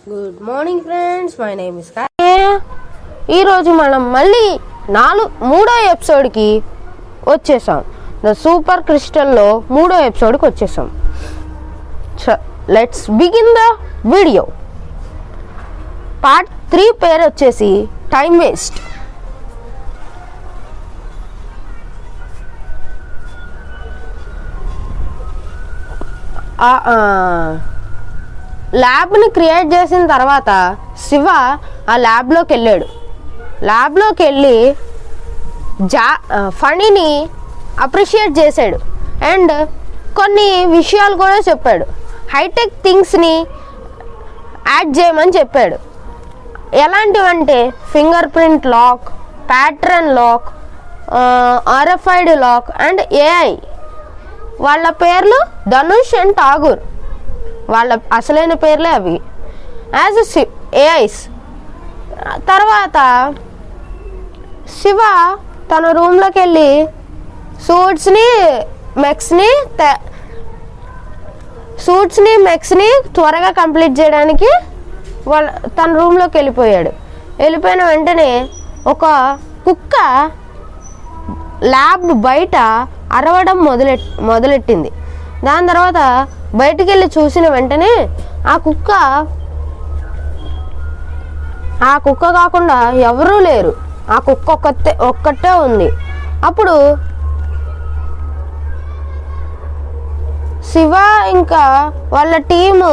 Good morning friends, my name is ఈరోజు మనం మళ్ళీ మూడో ఎపిసోడ్కి వచ్చేసాం. ద సూపర్ క్రిస్టల్లో మూడో ఎపిసోడ్కి వచ్చేసాం. Let's begin the video. Part 3 పేరు వచ్చేసి టైం వేస్ట్. ల్యాబ్ని క్రియేట్ చేసిన తర్వాత శివ ఆ ల్యాబ్లోకి వెళ్ళాడు. ల్యాబ్లోకి వెళ్ళి ఫణిని అప్రిషియేట్ చేశాడు అండ్ కొన్ని విషయాలు కూడా చెప్పాడు. హైటెక్ థింగ్స్ని యాడ్ చేయమని చెప్పాడు. ఎలాంటివంటే finger print lock, pattern lock, RFID lock and AI. వాళ్ళ పేర్లు ధనుష్ అండ్ ఠాగూర్. వాళ్ళ అసలైన పేర్లే అవి యాజ్ ఏఐస్. తర్వాత శివ తన రూమ్లోకి వెళ్ళి సూట్స్ని మెక్స్ని త్వరగా కంప్లీట్ చేయడానికి తన రూమ్లోకి వెళ్ళిపోయిన వెంటనే ఒక కుక్క ల్యాబ్ బయట అరవడం మొదలెట్టింది. దాని తర్వాత బయటికి వెళ్ళి చూసిన వెంటనే ఆ కుక్క కాకుండా ఎవరూ లేరు. ఆ కుక్క ఒక్కటే ఉంది. అప్పుడు శివ ఇంకా వాళ్ళ టీము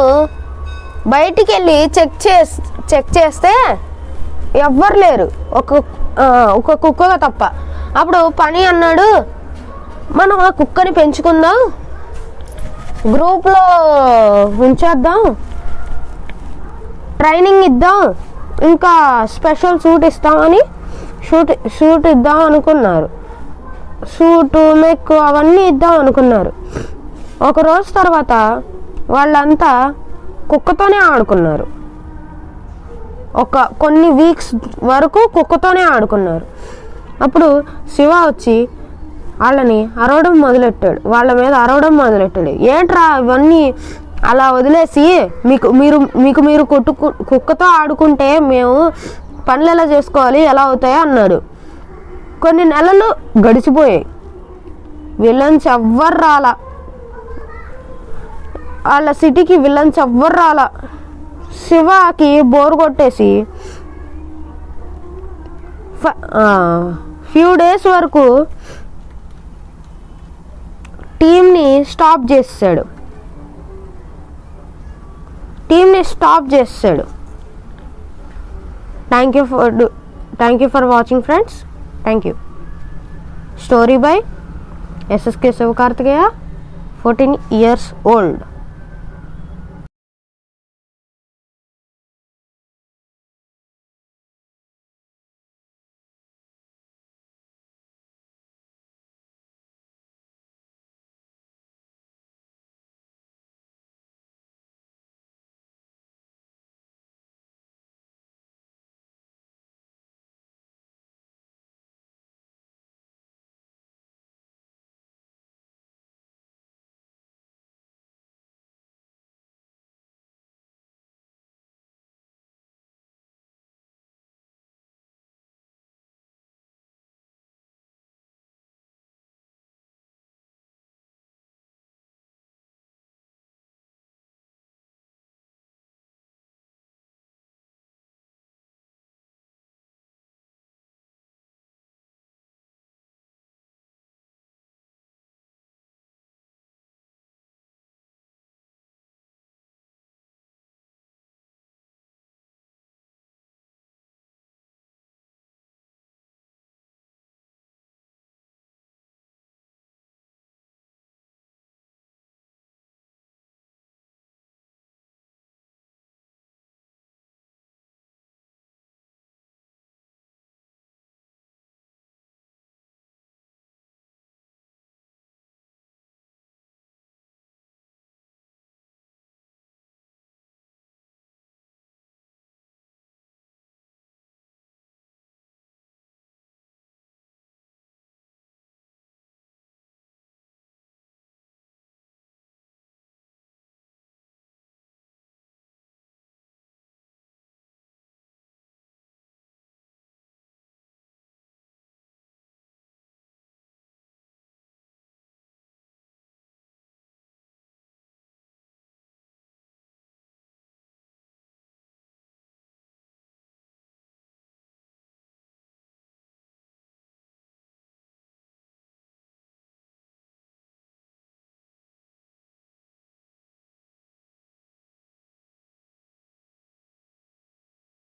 బయటికి వెళ్ళి చెక్ చేస్తే ఎవ్వరు లేరు, ఒక కుక్క తప్ప. అప్పుడు పని అన్నాడు, మనం ఆ కుక్కని పెంచుకుందాం, గ్రూప్లో ఉంచేద్దాం, ట్రైనింగ్ ఇద్దాం, ఇంకా స్పెషల్ సూట్ ఇస్తామని సూట్ ఇద్దాం అనుకున్నారు. సూటు మెక్ అవన్నీ ఇద్దాం అనుకున్నారు. ఒక రోజు తర్వాత వాళ్ళంతా కుక్కతోనే ఆడుకున్నారు. కొన్ని వీక్స్ వరకు కుక్కతోనే ఆడుకున్నారు. అప్పుడు శివ వచ్చి వాళ్ళ మీద అరవడం మొదలెట్టాడు. ఏంట్రా ఇవన్నీ అలా వదిలేసి మీరు కుక్కతో ఆడుకుంటే మేము పనులు ఎలా చేసుకోవాలి, ఎలా అవుతాయో అన్నాడు. కొన్ని నెలలు గడిచిపోయాయి. విలన్స్ ఎవ్వరు రాలా. వాళ్ళ సిటీకి విలన్స్ ఎవ్వరు రాలా. శివకి బోర్ కొట్టేసి ఫ్యూ డేస్ వరకు టీమ్ని స్టాప్ చేసాడు. Thank you for watching friends. Thank you. Story by SSK Sivakarthikeya, 14 years old.